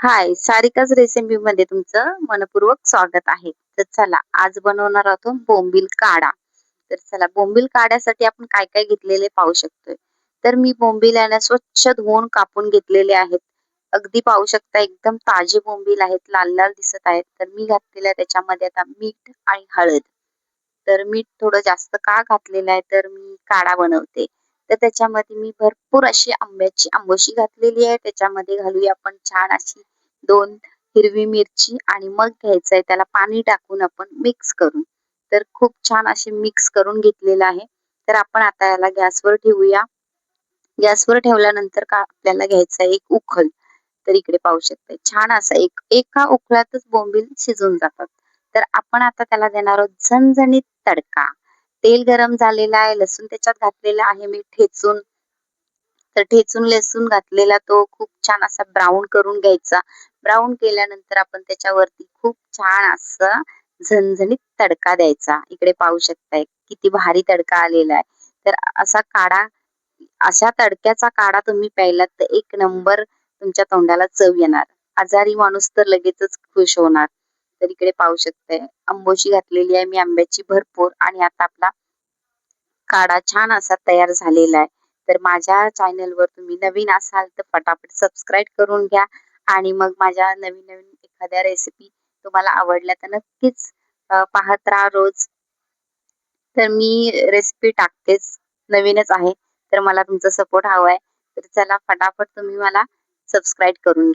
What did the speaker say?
हाय, सारिकाच रेसिपीमध्ये तुमचं मनपूर्वक स्वागत आहे. तर चला, आज बनवणार आहोत बोंबील काढा. तर चला, बोंबील काढ्यासाठी आपण काय काय घेतलेले पाहू शकतोय. तर मी बोंबील आहे ना स्वच्छ धुवून कापून घेतलेले आहेत. अगदी पाहू शकता एकदम ताजे बोंबील आहेत, लाल लाल दिसत आहेत. तर मी घातलेलं आहे त्याच्यामध्ये आता मीठ आणि हळद. तर मीठ थोडं जास्त का घातलेलं आहे, तर मी काढा बनवते. तर त्याच्यामध्ये मी भरपूर अशी आंब्याची आंबोशी घातलेली आहे. त्याच्यामध्ये घालूया आपण छान अशी 2 हिरवी मिरची आणि मग घ्यायचंय त्याला पाणी टाकून आपण मिक्स करून. तर खूप छान असे मिक्स करून घेतलेलं आहे. तर आपण आता याला गॅसवर ठेवूया. गॅसवर ठेवल्यानंतर का आपल्याला घ्यायचा एक उखळ. तर इकडे पाहू शकता छान असा एका उकळातच बोंबील शिजून जातात. तर आपण आता त्याला देणार आहोत झणझणीत तडका. तेल गरम झालेलं आहे, लसूण त्याच्यात घातलेला आहे मी ठेचून. तर ठेचून लसूण घातलेला तो खूप छान असा ब्राऊन करून घ्यायचा. ब्राऊन केल्यानंतर आपण त्याच्यावरती खूप छान असं झणझणीत तडका द्यायचा. इकडे पाहू शकताय किती भारी तडका आलेला आहे. तर असा काढा, अशा तडक्याचा काढा तुम्ही प्यायलात तर एक नंबर तुमच्या तोंडाला चव येणार. आजारी माणूस तर लगेचच खुश होणार. तर इकडे पाहू शकताय आंबोशी घातलेली आहे मी आंब्याची भरपूर आणि आता आपला काढा छान असा तयार झालेला आहे. तर माझ्या चॅनलवर तुम्ही नवीन असाल तर फटाफट सबस्क्राईब करून घ्या आणि मग माझ्या नवीन-नवीन एखाद्या रेसिपी तुम्हाला आवडल्या तर नक्कीच पाहत राहा रोज. तर मी रेसिपी टाकतेच, नवीनच आहे. तर मला तुमचा सपोर्ट हवा आहे. तर चला फटाफट तुम्ही मला सबस्क्राईब करून घ्या.